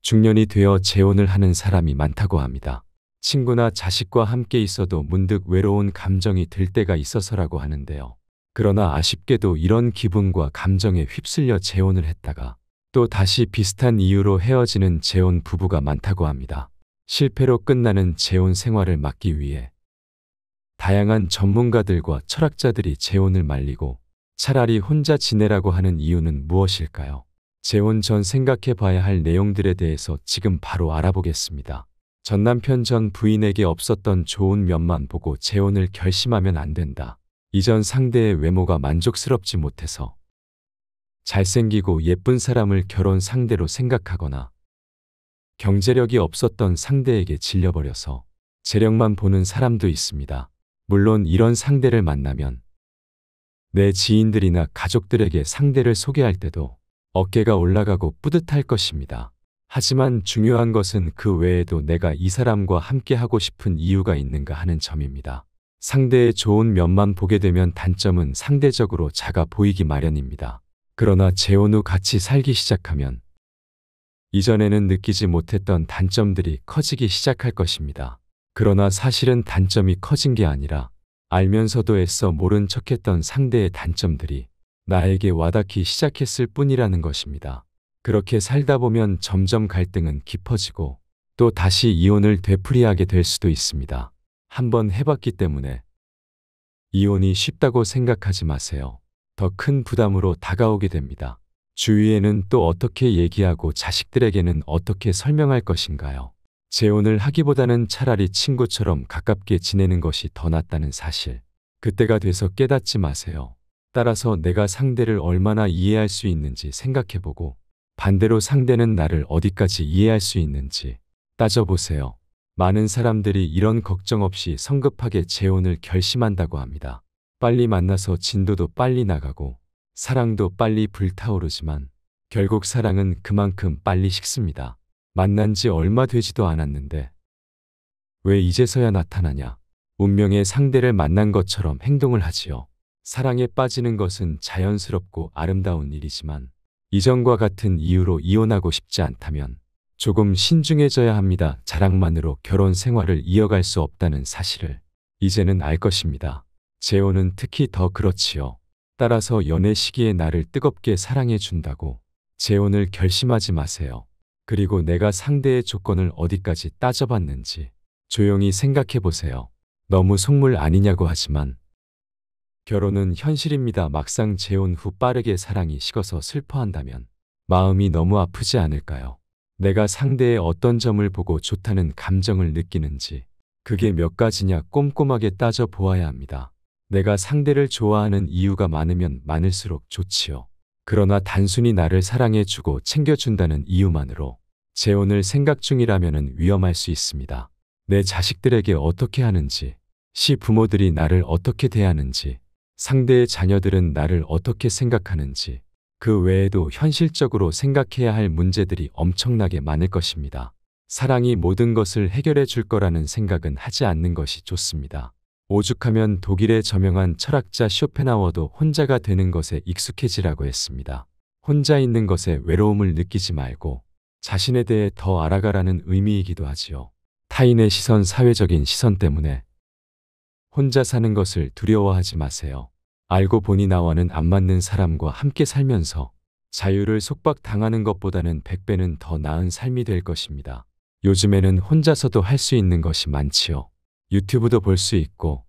중년이 되어 재혼을 하는 사람이 많다고 합니다. 친구나 자식과 함께 있어도 문득 외로운 감정이 들 때가 있어서라고 하는데요. 그러나 아쉽게도 이런 기분과 감정에 휩쓸려 재혼을 했다가 또 다시 비슷한 이유로 헤어지는 재혼 부부가 많다고 합니다. 실패로 끝나는 재혼 생활을 막기 위해 다양한 전문가들과 철학자들이 재혼을 말리고 차라리 혼자 지내라고 하는 이유는 무엇일까요? 재혼 전 생각해 봐야 할 내용들에 대해서 지금 바로 알아보겠습니다. 전 남편 전 부인에게 없었던 좋은 면만 보고 재혼을 결심하면 안 된다. 이전 상대의 외모가 만족스럽지 못해서 잘생기고 예쁜 사람을 결혼 상대로 생각하거나 경제력이 없었던 상대에게 질려버려서 재력만 보는 사람도 있습니다. 물론 이런 상대를 만나면 내 지인들이나 가족들에게 상대를 소개할 때도 어깨가 올라가고 뿌듯할 것입니다. 하지만 중요한 것은 그 외에도 내가 이 사람과 함께 하고 싶은 이유가 있는가 하는 점입니다. 상대의 좋은 면만 보게 되면 단점은 상대적으로 작아 보이기 마련입니다. 그러나 재혼 후 같이 살기 시작하면 이전에는 느끼지 못했던 단점들이 커지기 시작할 것입니다. 그러나 사실은 단점이 커진 게 아니라 알면서도 애써 모른 척했던 상대의 단점들이 나에게 와닿기 시작했을 뿐이라는 것입니다. 그렇게 살다 보면 점점 갈등은 깊어지고 또 다시 이혼을 되풀이하게 될 수도 있습니다. 한번 해봤기 때문에 이혼이 쉽다고 생각하지 마세요. 더 큰 부담으로 다가오게 됩니다. 주위에는 또 어떻게 얘기하고 자식들에게는 어떻게 설명할 것인가요? 재혼을 하기보다는 차라리 친구처럼 가깝게 지내는 것이 더 낫다는 사실. 그때가 돼서 깨닫지 마세요. 따라서 내가 상대를 얼마나 이해할 수 있는지 생각해보고 반대로 상대는 나를 어디까지 이해할 수 있는지 따져보세요. 많은 사람들이 이런 걱정 없이 성급하게 재혼을 결심한다고 합니다. 빨리 만나서 진도도 빨리 나가고 사랑도 빨리 불타오르지만 결국 사랑은 그만큼 빨리 식습니다. 만난 지 얼마 되지도 않았는데 왜 이제서야 나타나냐? 운명의 상대를 만난 것처럼 행동을 하지요. 사랑에 빠지는 것은 자연스럽고 아름다운 일이지만 이전과 같은 이유로 이혼하고 싶지 않다면 조금 신중해져야 합니다. 자랑만으로 결혼 생활을 이어갈 수 없다는 사실을 이제는 알 것입니다. 재혼은 특히 더 그렇지요. 따라서 연애 시기에 나를 뜨겁게 사랑해 준다고 재혼을 결심하지 마세요. 그리고 내가 상대의 조건을 어디까지 따져봤는지 조용히 생각해 보세요. 너무 속물 아니냐고 하지만 결혼은 현실입니다. 막상 재혼 후 빠르게 사랑이 식어서 슬퍼한다면 마음이 너무 아프지 않을까요? 내가 상대의 어떤 점을 보고 좋다는 감정을 느끼는지 그게 몇 가지냐 꼼꼼하게 따져 보아야 합니다. 내가 상대를 좋아하는 이유가 많으면 많을수록 좋지요. 그러나 단순히 나를 사랑해주고 챙겨준다는 이유만으로 재혼을 생각 중이라면 위험할 수 있습니다. 내 자식들에게 어떻게 하는지, 시부모들이 나를 어떻게 대하는지, 상대의 자녀들은 나를 어떻게 생각하는지, 그 외에도 현실적으로 생각해야 할 문제들이 엄청나게 많을 것입니다. 사랑이 모든 것을 해결해 줄 거라는 생각은 하지 않는 것이 좋습니다. 오죽하면 독일의 저명한 철학자 쇼펜하워도 혼자가 되는 것에 익숙해지라고 했습니다. 혼자 있는 것에 외로움을 느끼지 말고 자신에 대해 더 알아가라는 의미이기도 하지요. 타인의 시선, 사회적인 시선 때문에 혼자 사는 것을 두려워하지 마세요. 알고 보니 나와는 안 맞는 사람과 함께 살면서 자유를 속박당하는 것보다는 100배는 더 나은 삶이 될 것입니다. 요즘에는 혼자서도 할 수 있는 것이 많지요. 유튜브도 볼 수 있고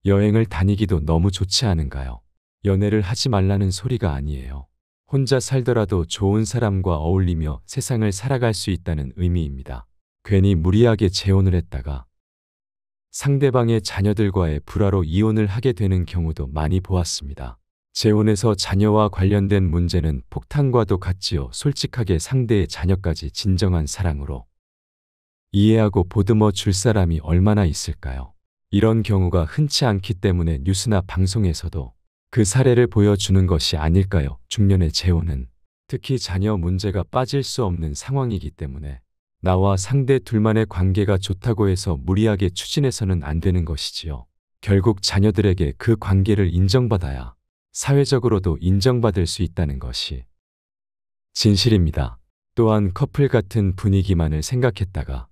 여행을 다니기도 너무 좋지 않은가요? 연애를 하지 말라는 소리가 아니에요. 혼자 살더라도 좋은 사람과 어울리며 세상을 살아갈 수 있다는 의미입니다. 괜히 무리하게 재혼을 했다가 상대방의 자녀들과의 불화로 이혼을 하게 되는 경우도 많이 보았습니다. 재혼에서 자녀와 관련된 문제는 폭탄과도 같지요. 솔직하게 상대의 자녀까지 진정한 사랑으로 이해하고 보듬어 줄 사람이 얼마나 있을까요? 이런 경우가 흔치 않기 때문에 뉴스나 방송에서도 그 사례를 보여주는 것이 아닐까요? 중년의 재혼은 특히 자녀 문제가 빠질 수 없는 상황이기 때문에 나와 상대 둘만의 관계가 좋다고 해서 무리하게 추진해서는 안 되는 것이지요. 결국 자녀들에게 그 관계를 인정받아야 사회적으로도 인정받을 수 있다는 것이 진실입니다. 또한 커플 같은 분위기만을 생각했다가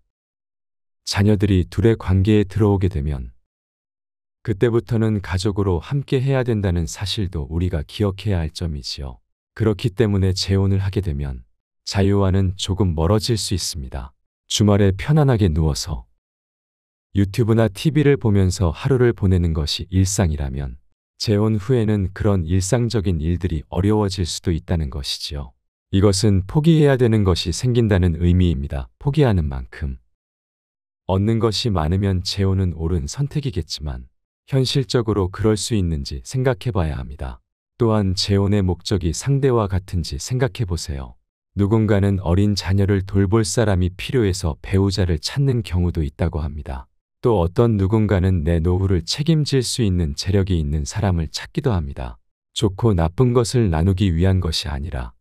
자녀들이 둘의 관계에 들어오게 되면 그때부터는 가족으로 함께 해야 된다는 사실도 우리가 기억해야 할 점이지요. 그렇기 때문에 재혼을 하게 되면 자유와는 조금 멀어질 수 있습니다. 주말에 편안하게 누워서 유튜브나 TV를 보면서 하루를 보내는 것이 일상이라면 재혼 후에는 그런 일상적인 일들이 어려워질 수도 있다는 것이지요. 이것은 포기해야 되는 것이 생긴다는 의미입니다. 포기하는 만큼 얻는 것이 많으면 재혼은 옳은 선택이겠지만 현실적으로 그럴 수 있는지 생각해 봐야 합니다. 또한 재혼의 목적이 상대와 같은지 생각해 보세요. 누군가는 어린 자녀를 돌볼 사람이 필요해서 배우자를 찾는 경우도 있다고 합니다. 또 어떤 누군가는 내 노후를 책임질 수 있는 재력이 있는 사람을 찾기도 합니다. 좋고 나쁜 것을 나누기 위한 것이 아니라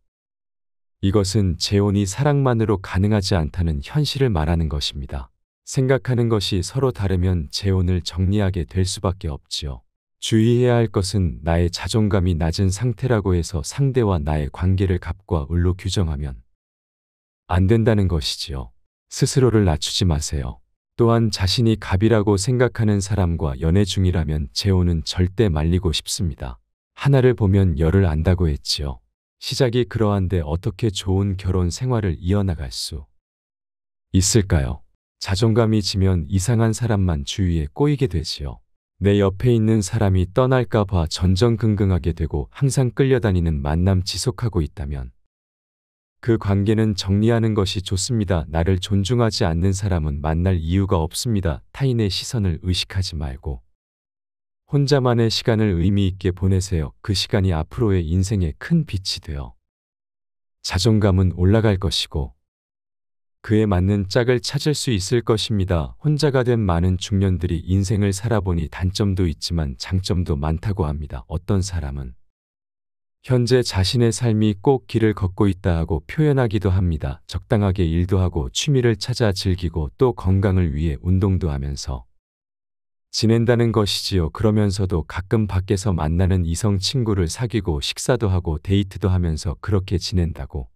이것은 재혼이 사랑만으로 가능하지 않다는 현실을 말하는 것입니다. 생각하는 것이 서로 다르면 재혼을 정리하게 될 수밖에 없지요. 주의해야 할 것은 나의 자존감이 낮은 상태라고 해서 상대와 나의 관계를 갑과 을로 규정하면 안 된다는 것이지요. 스스로를 낮추지 마세요. 또한 자신이 갑이라고 생각하는 사람과 연애 중이라면 재혼은 절대 말리고 싶습니다. 하나를 보면 열을 안다고 했지요. 시작이 그러한데 어떻게 좋은 결혼 생활을 이어나갈 수 있을까요? 자존감이 지면 이상한 사람만 주위에 꼬이게 되지요. 내 옆에 있는 사람이 떠날까 봐 전전긍긍하게 되고 항상 끌려다니는 만남 지속하고 있다면 그 관계는 정리하는 것이 좋습니다. 나를 존중하지 않는 사람은 만날 이유가 없습니다. 타인의 시선을 의식하지 말고 혼자만의 시간을 의미 있게 보내세요. 그 시간이 앞으로의 인생에 큰 빛이 되어 자존감은 올라갈 것이고 그에 맞는 짝을 찾을 수 있을 것입니다. 혼자가 된 많은 중년들이 인생을 살아보니 단점도 있지만 장점도 많다고 합니다. 어떤 사람은 현재 자신의 삶이 꼭 길을 걷고 있다 하고 표현하기도 합니다. 적당하게 일도 하고 취미를 찾아 즐기고 또 건강을 위해 운동도 하면서 지낸다는 것이지요. 그러면서도 가끔 밖에서 만나는 이성 친구를 사귀고 식사도 하고 데이트도 하면서 그렇게 지낸다고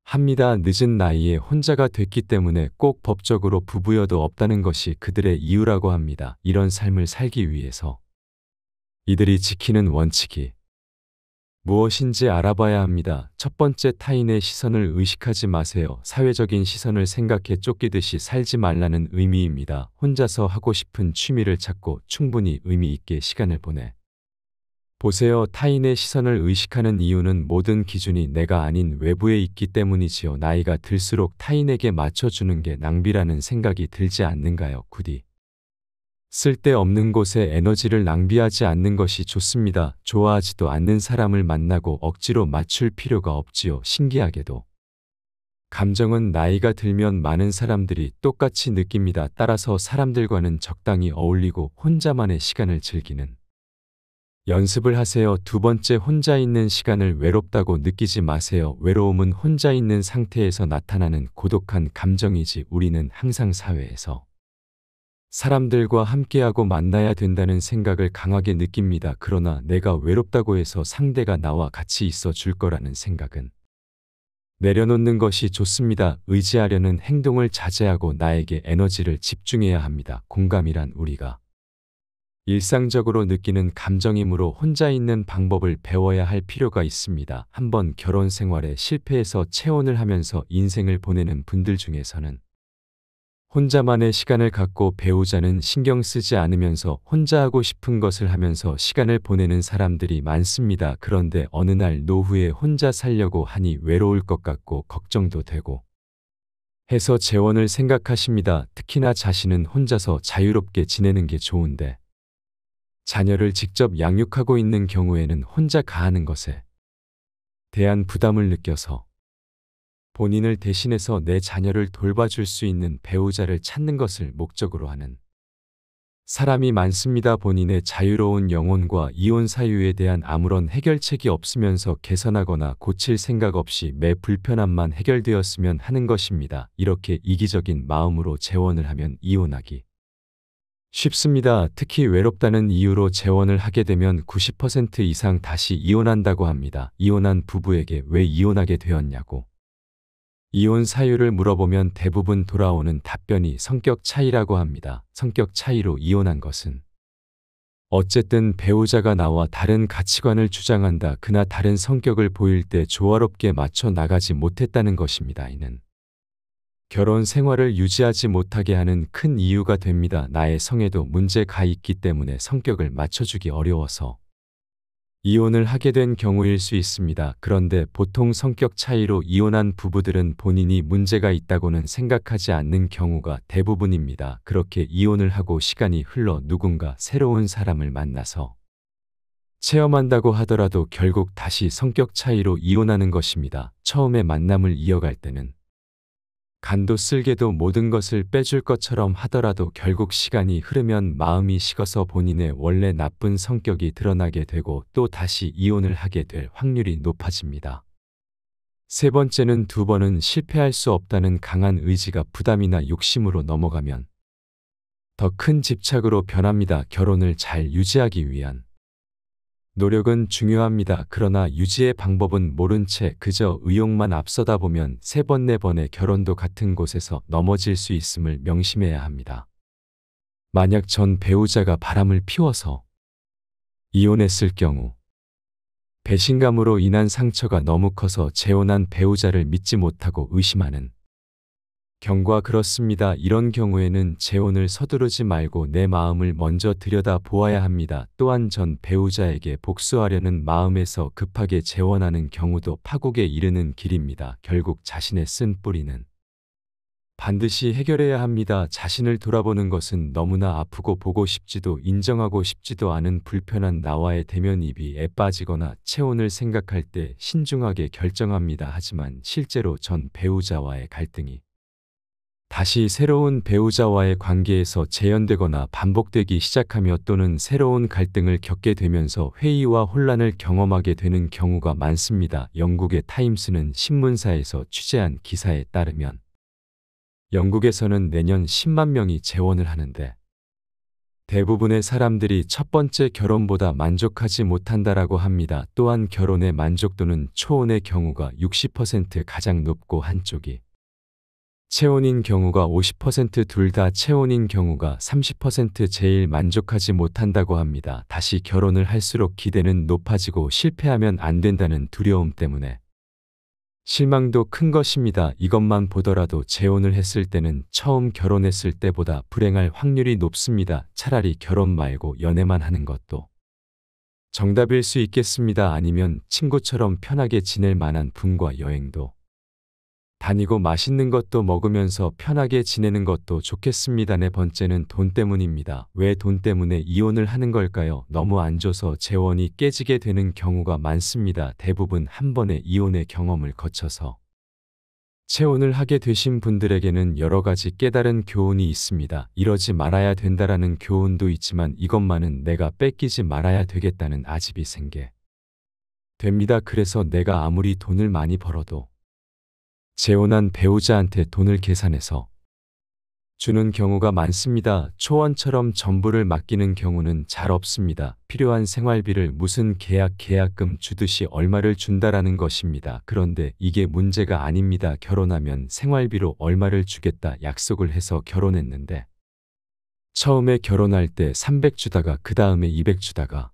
합니다. 늦은 나이에 혼자가 됐기 때문에 꼭 법적으로 부부여도 없다는 것이 그들의 이유라고 합니다. 이런 삶을 살기 위해서 이들이 지키는 원칙이 무엇인지 알아봐야 합니다. 첫 번째, 타인의 시선을 의식하지 마세요. 사회적인 시선을 생각해 쫓기듯이 살지 말라는 의미입니다. 혼자서 하고 싶은 취미를 찾고 충분히 의미 있게 시간을 보내 보세요. 타인의 시선을 의식하는 이유는 모든 기준이 내가 아닌 외부에 있기 때문이지요. 나이가 들수록 타인에게 맞춰주는 게 낭비라는 생각이 들지 않는가요? 굳이 쓸데없는 곳에 에너지를 낭비하지 않는 것이 좋습니다. 좋아하지도 않는 사람을 만나고 억지로 맞출 필요가 없지요. 신기하게도 감정은 나이가 들면 많은 사람들이 똑같이 느낍니다. 따라서 사람들과는 적당히 어울리고 혼자만의 시간을 즐기는 연습을 하세요. 두 번째, 혼자 있는 시간을 외롭다고 느끼지 마세요. 외로움은 혼자 있는 상태에서 나타나는 고독한 감정이지 우리는 항상 사회에서 사람들과 함께하고 만나야 된다는 생각을 강하게 느낍니다. 그러나 내가 외롭다고 해서 상대가 나와 같이 있어 줄 거라는 생각은 내려놓는 것이 좋습니다. 의지하려는 행동을 자제하고 나에게 에너지를 집중해야 합니다. 공감이란 우리가 일상적으로 느끼는 감정이므로 혼자 있는 방법을 배워야 할 필요가 있습니다. 한번 결혼 생활에 실패해서 체혼을 하면서 인생을 보내는 분들 중에서는 혼자만의 시간을 갖고 배우자는 신경 쓰지 않으면서 혼자 하고 싶은 것을 하면서 시간을 보내는 사람들이 많습니다. 그런데 어느 날 노후에 혼자 살려고 하니 외로울 것 같고 걱정도 되고 해서 재혼을 생각하십니다. 특히나 자신은 혼자서 자유롭게 지내는 게 좋은데 자녀를 직접 양육하고 있는 경우에는 혼자 가하는 것에 대한 부담을 느껴서 본인을 대신해서 내 자녀를 돌봐줄 수 있는 배우자를 찾는 것을 목적으로 하는 사람이 많습니다. 본인의 자유로운 영혼과 이혼 사유에 대한 아무런 해결책이 없으면서 개선하거나 고칠 생각 없이 매 불편함만 해결되었으면 하는 것입니다. 이렇게 이기적인 마음으로 재혼을 하면 이혼하기 쉽습니다. 특히 외롭다는 이유로 재혼을 하게 되면 90% 이상 다시 이혼한다고 합니다. 이혼한 부부에게 왜 이혼하게 되었냐고 이혼 사유를 물어보면 대부분 돌아오는 답변이 성격 차이라고 합니다. 성격 차이로 이혼한 것은 어쨌든 배우자가 나와 다른 가치관을 주장한다. 그나 다른 성격을 보일 때 조화롭게 맞춰 나가지 못했다는 것입니다. 이는 결혼 생활을 유지하지 못하게 하는 큰 이유가 됩니다. 나의 성에도 문제가 있기 때문에 성격을 맞춰주기 어려워서 이혼을 하게 된 경우일 수 있습니다. 그런데 보통 성격 차이로 이혼한 부부들은 본인이 문제가 있다고는 생각하지 않는 경우가 대부분입니다. 그렇게 이혼을 하고 시간이 흘러 누군가 새로운 사람을 만나서 체험한다고 하더라도 결국 다시 성격 차이로 이혼하는 것입니다. 처음에 만남을 이어갈 때는 간도 쓸게도 모든 것을 빼줄 것처럼 하더라도 결국 시간이 흐르면 마음이 식어서 본인의 원래 나쁜 성격이 드러나게 되고 또 다시 이혼을 하게 될 확률이 높아집니다. 세 번째는 두 번은 실패할 수 없다는 강한 의지가 부담이나 욕심으로 넘어가면 더 큰 집착으로 변합니다. 결혼을 잘 유지하기 위한 노력은 중요합니다. 그러나 유지의 방법은 모른 채 그저 의욕만 앞서다 보면 세 번, 네 번의 결혼도 같은 곳에서 넘어질 수 있음을 명심해야 합니다. 만약 전 배우자가 바람을 피워서 이혼했을 경우 배신감으로 인한 상처가 너무 커서 재혼한 배우자를 믿지 못하고 의심하는 경과 그렇습니다. 이런 경우에는 재혼을 서두르지 말고 내 마음을 먼저 들여다 보아야 합니다. 또한 전 배우자에게 복수하려는 마음에서 급하게 재혼하는 경우도 파국에 이르는 길입니다. 결국 자신의 쓴 뿌리는 반드시 해결해야 합니다. 자신을 돌아보는 것은 너무나 아프고 보고 싶지도 인정하고 싶지도 않은 불편한 나와의 대면 입이에 빠지거나 체혼을 생각할 때 신중하게 결정합니다. 하지만 실제로 전 배우자와의 갈등이 다시 새로운 배우자와의 관계에서 재현되거나 반복되기 시작하며 또는 새로운 갈등을 겪게 되면서 회의와 혼란을 경험하게 되는 경우가 많습니다. 영국의 타임스는 신문사에서 취재한 기사에 따르면 영국에서는 내년 10만 명이 재혼을 하는데 대부분의 사람들이 첫 번째 결혼보다 만족하지 못한다라고 합니다. 또한 결혼의 만족도는 초혼의 경우가 60% 가장 높고 한쪽이 체혼인 경우가 50% 둘 다 체혼인 경우가 30% 제일 만족하지 못한다고 합니다. 다시 결혼을 할수록 기대는 높아지고 실패하면 안 된다는 두려움 때문에 실망도 큰 것입니다. 이것만 보더라도 재혼을 했을 때는 처음 결혼했을 때보다 불행할 확률이 높습니다. 차라리 결혼 말고 연애만 하는 것도 정답일 수 있겠습니다. 아니면 친구처럼 편하게 지낼 만한 분과 여행도 다니고 맛있는 것도 먹으면서 편하게 지내는 것도 좋겠습니다. 네 번째는 돈 때문입니다. 왜 돈 때문에 이혼을 하는 걸까요? 너무 안 줘서 재혼이 깨지게 되는 경우가 많습니다. 대부분 한 번의 이혼의 경험을 거쳐서 재혼을 하게 되신 분들에게는 여러 가지 깨달은 교훈이 있습니다. 이러지 말아야 된다라는 교훈도 있지만 이것만은 내가 뺏기지 말아야 되겠다는 아집이 생게 됩니다. 그래서 내가 아무리 돈을 많이 벌어도 재혼한 배우자한테 돈을 계산해서 주는 경우가 많습니다. 초원처럼 전부를 맡기는 경우는 잘 없습니다. 필요한 생활비를 무슨 계약금 주듯이 얼마를 준다라는 것입니다. 그런데 이게 문제가 아닙니다. 결혼하면 생활비로 얼마를 주겠다 약속을 해서 결혼했는데 처음에 결혼할 때 300 주다가 그 다음에 200 주다가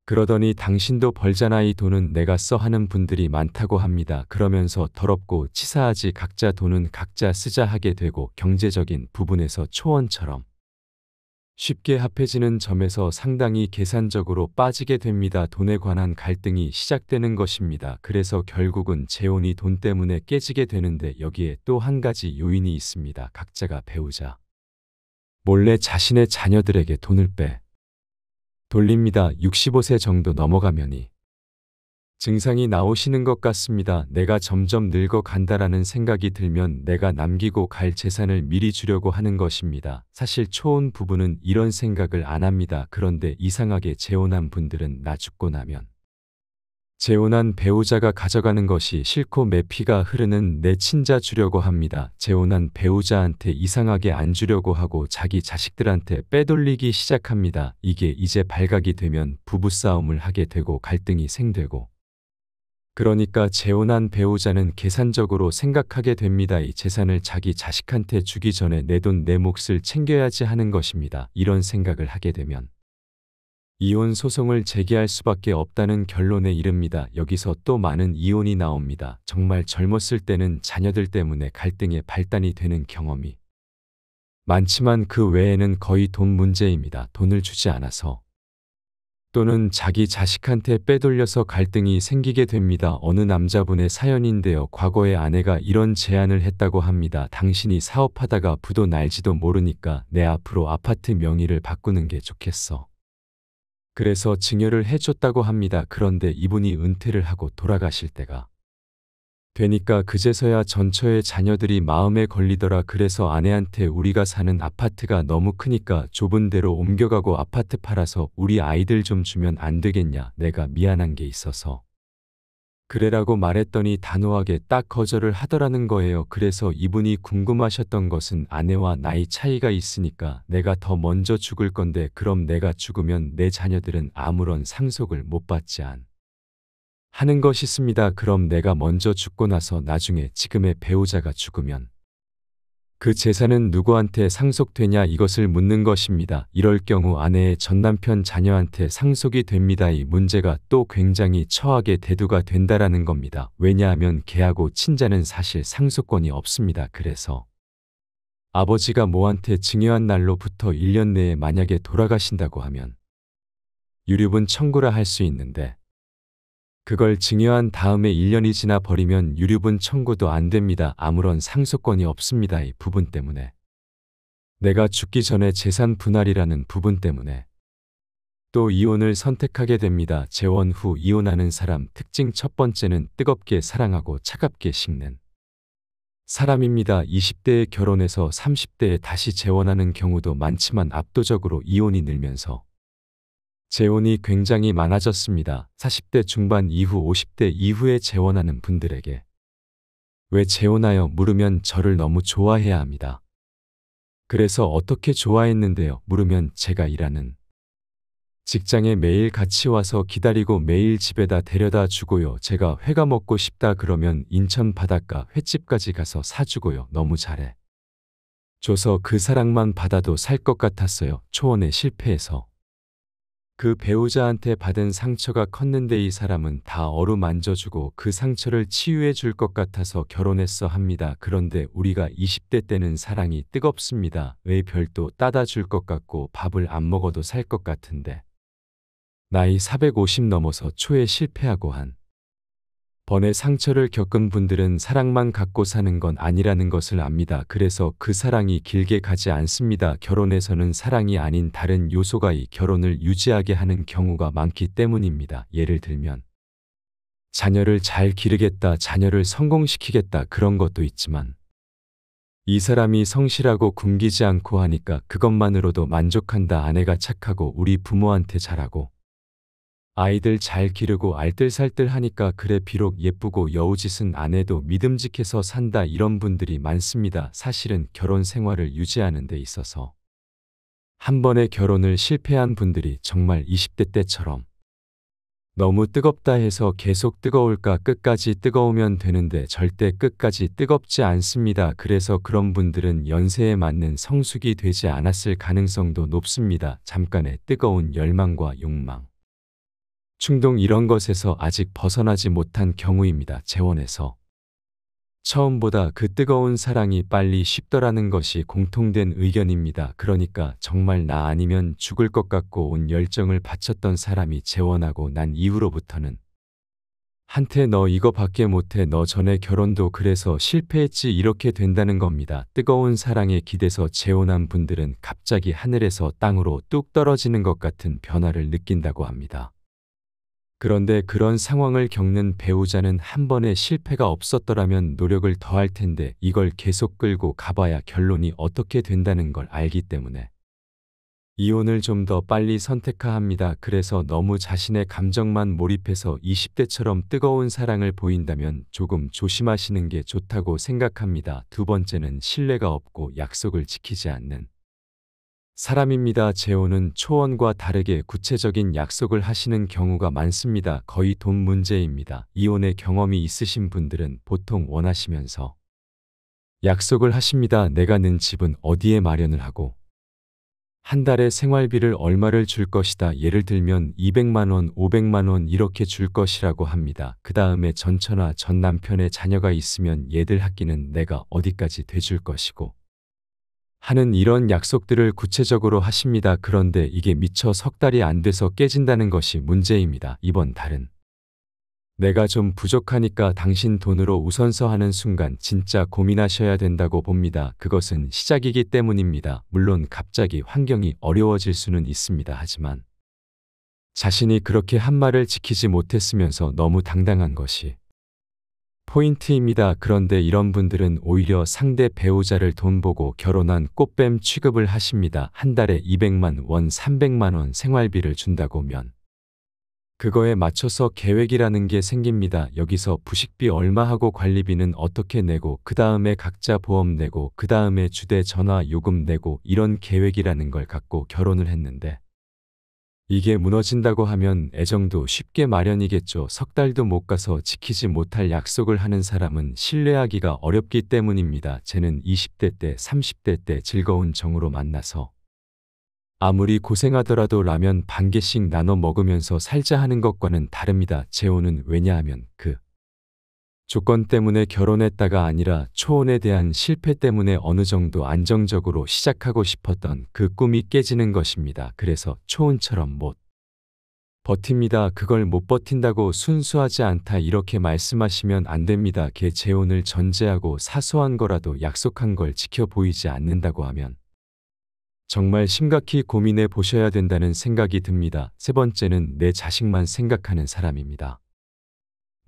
그러더니 당신도 벌잖아 이 돈은 내가 써 하는 분들이 많다고 합니다. 그러면서 더럽고 치사하지 각자 돈은 각자 쓰자 하게 되고 경제적인 부분에서 초원처럼 쉽게 합해지는 점에서 상당히 계산적으로 빠지게 됩니다. 돈에 관한 갈등이 시작되는 것입니다. 그래서 결국은 재혼이 돈 때문에 깨지게 되는데 여기에 또 한 가지 요인이 있습니다. 각자가 배우자 몰래 자신의 자녀들에게 돈을 돌립니다. 65세 정도 넘어가면이 증상이 나오시는 것 같습니다. 내가 점점 늙어간다라는 생각이 들면 내가 남기고 갈 재산을 미리 주려고 하는 것입니다. 사실 초혼 부부는 이런 생각을 안 합니다. 그런데 이상하게 재혼한 분들은 나 죽고 나면 재혼한 배우자가 가져가는 것이 싫고 매 피가 흐르는 내 친자 주려고 합니다. 재혼한 배우자한테 이상하게 안 주려고 하고 자기 자식들한테 빼돌리기 시작합니다. 이게 이제 발각이 되면 부부싸움을 하게 되고 갈등이 생되고 그러니까 재혼한 배우자는 계산적으로 생각하게 됩니다. 이 재산을 자기 자식한테 주기 전에 내 돈 내 몫을 챙겨야지 하는 것입니다. 이런 생각을 하게 되면 이혼 소송을 제기할 수밖에 없다는 결론에 이릅니다. 여기서 또 많은 이혼이 나옵니다. 정말 젊었을 때는 자녀들 때문에 갈등의 발단이 되는 경험이 많지만 그 외에는 거의 돈 문제입니다. 돈을 주지 않아서 또는 자기 자식한테 빼돌려서 갈등이 생기게 됩니다. 어느 남자분의 사연인데요. 과거에 아내가 이런 제안을 했다고 합니다. 당신이 사업하다가 부도 날지도 모르니까 내 앞으로 아파트 명의를 바꾸는 게 좋겠어. 그래서 증여를 해줬다고 합니다. 그런데 이분이 은퇴를 하고 돌아가실 때가 되니까 그제서야 전처의 자녀들이 마음에 걸리더라. 그래서 아내한테 우리가 사는 아파트가 너무 크니까 좁은 데로 옮겨가고 아파트 팔아서 우리 아이들 좀 주면 안 되겠냐. 내가 미안한 게 있어서 그래라고 말했더니 단호하게 딱 거절을 하더라는 거예요. 그래서 이분이 궁금하셨던 것은 아내와 나이 차이가 있으니까 내가 더 먼저 죽을 건데 그럼 내가 죽으면 내 자녀들은 아무런 상속을 못 받지 않 하는 것이습니다. 그럼 내가 먼저 죽고 나서 나중에 지금의 배우자가 죽으면 그 재산은 누구한테 상속되냐 이것을 묻는 것입니다. 이럴 경우 아내의 전남편 자녀한테 상속이 됩니다. 이 문제가 또 굉장히 처하게 대두가 된다라는 겁니다. 왜냐하면 걔하고 친자는 사실 상속권이 없습니다. 그래서 아버지가 모한테 증여한 날로부터 1년 내에 만약에 돌아가신다고 하면 유류분 청구라 할 수 있는데 그걸 증여한 다음에 1년이 지나 버리면 유류분 청구도 안 됩니다. 아무런 상속권이 없습니다. 이 부분 때문에. 내가 죽기 전에 재산 분할이라는 부분 때문에. 또 이혼을 선택하게 됩니다. 재혼 후 이혼하는 사람 특징 첫 번째는 뜨겁게 사랑하고 차갑게 식는 사람입니다. 20대에 결혼해서 30대에 다시 재혼하는 경우도 많지만 압도적으로 이혼이 늘면서 재혼이 굉장히 많아졌습니다. 40대 중반 이후 50대 이후에 재혼하는 분들에게 왜 재혼하여 물으면 저를 너무 좋아해야 합니다. 그래서 어떻게 좋아했는데요? 물으면 제가 일하는 직장에 매일 같이 와서 기다리고 매일 집에다 데려다 주고요. 제가 회가 먹고 싶다 그러면 인천 바닷가 횟집까지 가서 사주고요. 너무 잘해 줘서 그 사랑만 받아도 살 것 같았어요. 초혼에 실패해서. 그 배우자한테 받은 상처가 컸는데 이 사람은 다 어루만져주고 그 상처를 치유해 줄 것 같아서 결혼했어 합니다. 그런데 우리가 20대 때는 사랑이 뜨겁습니다. 왜 별도 따다 줄 것 같고 밥을 안 먹어도 살 것 같은데 나이 450 넘어서 초에 실패하고 한 번의 상처를 겪은 분들은 사랑만 갖고 사는 건 아니라는 것을 압니다. 그래서 그 사랑이 길게 가지 않습니다. 결혼에서는 사랑이 아닌 다른 요소가 이 결혼을 유지하게 하는 경우가 많기 때문입니다. 예를 들면 자녀를 잘 기르겠다, 자녀를 성공시키겠다 그런 것도 있지만 이 사람이 성실하고 굶기지 않고 하니까 그것만으로도 만족한다. 아내가 착하고 우리 부모한테 잘하고 아이들 잘 기르고 알뜰살뜰 하니까 그래 비록 예쁘고 여우짓은 안 해도 믿음직해서 산다 이런 분들이 많습니다. 사실은 결혼 생활을 유지하는 데 있어서 한 번의 결혼을 실패한 분들이 정말 20대 때처럼 너무 뜨겁다 해서 계속 뜨거울까 끝까지 뜨거우면 되는데 절대 끝까지 뜨겁지 않습니다. 그래서 그런 분들은 연세에 맞는 성숙이 되지 않았을 가능성도 높습니다. 잠깐의 뜨거운 열망과 욕망. 충동 이런 것에서 아직 벗어나지 못한 경우입니다. 재혼에서 처음보다 그 뜨거운 사랑이 빨리 식더라는 것이 공통된 의견입니다. 그러니까 정말 나 아니면 죽을 것 같고 온 열정을 바쳤던 사람이 재혼하고 난 이후로부터는 한테 너 이거밖에 못해 너 전에 결혼도 그래서 실패했지 이렇게 된다는 겁니다. 뜨거운 사랑에 기대서 재혼한 분들은 갑자기 하늘에서 땅으로 뚝 떨어지는 것 같은 변화를 느낀다고 합니다. 그런데 그런 상황을 겪는 배우자는 한 번의 실패가 없었더라면 노력을 더할 텐데 이걸 계속 끌고 가봐야 결론이 어떻게 된다는 걸 알기 때문에 이혼을 좀 더 빨리 선택합니다. 그래서 너무 자신의 감정만 몰입해서 20대처럼 뜨거운 사랑을 보인다면 조금 조심하시는 게 좋다고 생각합니다. 두 번째는 신뢰가 없고 약속을 지키지 않는 사람입니다. 재혼은 초원과 다르게 구체적인 약속을 하시는 경우가 많습니다. 거의 돈 문제입니다. 이혼의 경험이 있으신 분들은 보통 원하시면서 약속을 하십니다. 내가 는 집은 어디에 마련을 하고 한 달에 생활비를 얼마를 줄 것이다. 예를 들면 200만 원, 500만 원 이렇게 줄 것이라고 합니다. 그 다음에 전처나 전 남편의 자녀가 있으면 얘들 학기는 내가 어디까지 대줄 것이고 하는 이런 약속들을 구체적으로 하십니다. 그런데 이게 미처 석 달이 안 돼서 깨진다는 것이 문제입니다. 이번 달은 내가 좀 부족하니까 당신 돈으로 우선서 하는 순간 진짜 고민하셔야 된다고 봅니다. 그것은 시작이기 때문입니다. 물론 갑자기 환경이 어려워질 수는 있습니다. 하지만 자신이 그렇게 한 말을 지키지 못했으면서 너무 당당한 것이 포인트입니다. 그런데 이런 분들은 오히려 상대 배우자를 돈 보고 결혼한 꽃뱀 취급을 하십니다. 한 달에 200만 원, 300만 원 생활비를 준다고 면 그거에 맞춰서 계획이라는 게 생깁니다. 여기서 부식비 얼마 하고 관리비는 어떻게 내고 그 다음에 각자 보험 내고 그 다음에 주대전화 요금 내고 이런 계획이라는 걸 갖고 결혼을 했는데 이게 무너진다고 하면 애정도 쉽게 마련이겠죠. 석 달도 못 가서 지키지 못할 약속을 하는 사람은 신뢰하기가 어렵기 때문입니다. 쟤는 20대 때 30대 때 즐거운 정으로 만나서 아무리 고생하더라도 라면 반 개씩 나눠 먹으면서 살자 하는 것과는 다릅니다. 재혼은 왜냐하면 그 조건 때문에 결혼했다가 아니라 초혼에 대한 실패 때문에 어느 정도 안정적으로 시작하고 싶었던 그 꿈이 깨지는 것입니다. 그래서 초혼처럼 못 버팁니다. 그걸 못 버틴다고 순수하지 않다 이렇게 말씀하시면 안 됩니다. 개 재혼을 전제하고 사소한 거라도 약속한 걸 지켜 보이지 않는다고 하면 정말 심각히 고민해 보셔야 된다는 생각이 듭니다. 세 번째는 내 자식만 생각하는 사람입니다.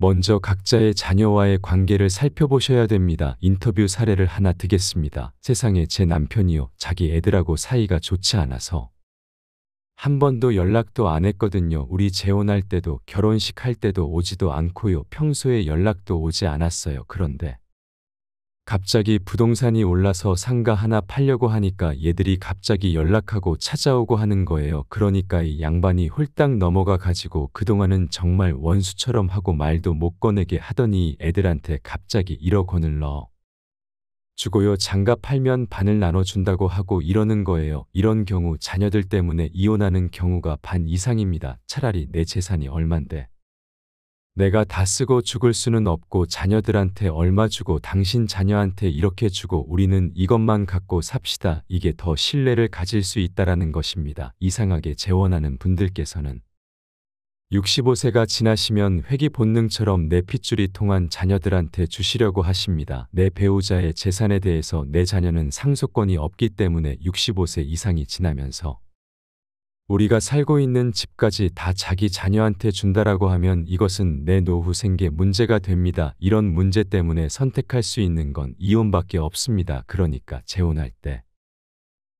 먼저 각자의 자녀와의 관계를 살펴보셔야 됩니다. 인터뷰 사례를 하나 드겠습니다. 세상에 제 남편이요. 자기 애들하고 사이가 좋지 않아서 한 번도 연락도 안 했거든요. 우리 재혼할 때도 결혼식 할 때도 오지도 않고요. 평소에 연락도 오지 않았어요. 그런데 갑자기 부동산이 올라서 상가 하나 팔려고 하니까 얘들이 갑자기 연락하고 찾아오고 하는 거예요. 그러니까 이 양반이 홀딱 넘어가 가지고 그동안은 정말 원수처럼 하고 말도 못 꺼내게 하더니 애들한테 갑자기 1억 원을 넣어 주고요. 장가 팔면 반을 나눠준다고 하고 이러는 거예요. 이런 경우 자녀들 때문에 이혼하는 경우가 반 이상입니다. 차라리 내 재산이 얼만데 내가 다 쓰고 죽을 수는 없고 자녀들한테 얼마 주고 당신 자녀한테 이렇게 주고 우리는 이것만 갖고 삽시다. 이게 더 신뢰를 가질 수 있다라는 것입니다. 이상하게 재혼하는 분들께서는 65세가 지나시면 회귀 본능처럼 내 핏줄이 통한 자녀들한테 주시려고 하십니다. 내 배우자의 재산에 대해서 내 자녀는 상속권이 없기 때문에 65세 이상이 지나면서 우리가 살고 있는 집까지 다 자기 자녀한테 준다라고 하면 이것은 내 노후 생계 문제가 됩니다. 이런 문제 때문에 선택할 수 있는 건 이혼밖에 없습니다. 그러니까 재혼할 때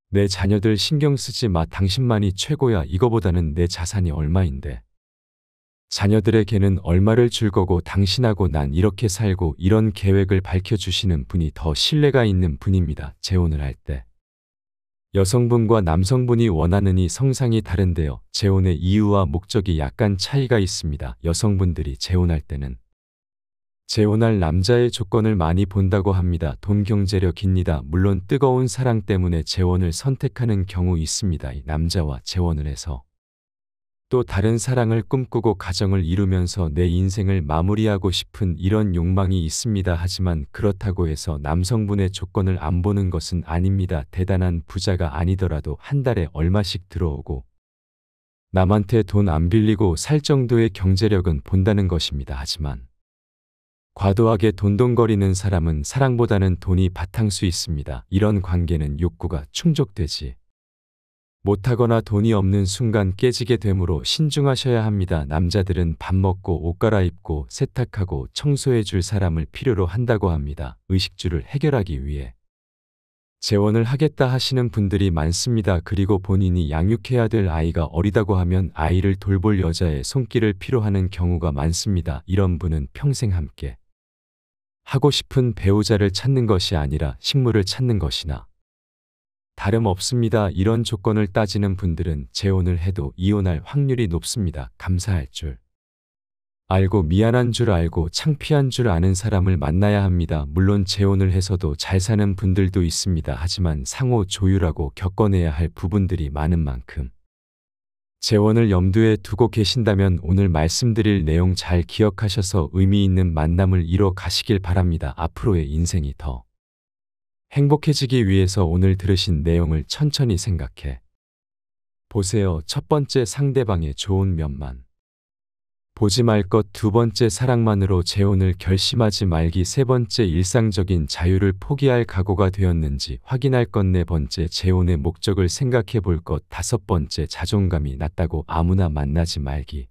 내 자녀들 신경 쓰지 마. 당신만이 최고야. 이거보다는 내 자산이 얼마인데 자녀들에게는 얼마를 줄 거고 당신하고 난 이렇게 살고 이런 계획을 밝혀주시는 분이 더 신뢰가 있는 분입니다. 재혼을 할 때. 여성분과 남성분이 원하는 이 성상이 다른데요. 재혼의 이유와 목적이 약간 차이가 있습니다. 여성분들이 재혼할 때는 재혼할 남자의 조건을 많이 본다고 합니다. 돈 경제력입니다. 물론 뜨거운 사랑 때문에 재혼을 선택하는 경우 있습니다. 이 남자와 재혼을 해서 또 다른 사랑을 꿈꾸고 가정을 이루면서 내 인생을 마무리하고 싶은 이런 욕망이 있습니다. 하지만 그렇다고 해서 남성분의 조건을 안 보는 것은 아닙니다. 대단한 부자가 아니더라도 한 달에 얼마씩 들어오고 남한테 돈 안 빌리고 살 정도의 경제력은 본다는 것입니다. 하지만 과도하게 돈돈거리는 사람은 사랑보다는 돈이 바탕수 있습니다. 이런 관계는 욕구가 충족되지 못하거나 돈이 없는 순간 깨지게 되므로 신중하셔야 합니다. 남자들은 밥 먹고 옷 갈아입고 세탁하고 청소해 줄 사람을 필요로 한다고 합니다. 의식주를 해결하기 위해 재혼을 하겠다 하시는 분들이 많습니다. 그리고 본인이 양육해야 될 아이가 어리다고 하면 아이를 돌볼 여자의 손길을 필요하는 경우가 많습니다. 이런 분은 평생 함께 하고 싶은 배우자를 찾는 것이 아니라 식물을 찾는 것이나 다름없습니다. 이런 조건을 따지는 분들은 재혼을 해도 이혼할 확률이 높습니다. 감사할 줄 알고 미안한 줄 알고 창피한 줄 아는 사람을 만나야 합니다. 물론 재혼을 해서도 잘 사는 분들도 있습니다. 하지만 상호 조율하고 겪어내야 할 부분들이 많은 만큼 재혼을 염두에 두고 계신다면 오늘 말씀드릴 내용 잘 기억하셔서 의미 있는 만남을 이뤄 가시길 바랍니다. 앞으로의 인생이 더 행복해지기 위해서 오늘 들으신 내용을 천천히 생각해 보세요. 첫 번째, 상대방의 좋은 면만 보지 말 것. 두 번째, 사랑만으로 재혼을 결심하지 말기. 세 번째, 일상적인 자유를 포기할 각오가 되었는지 확인할 것. 네 번째, 재혼의 목적을 생각해 볼 것. 다섯 번째, 자존감이 낮다고 아무나 만나지 말기.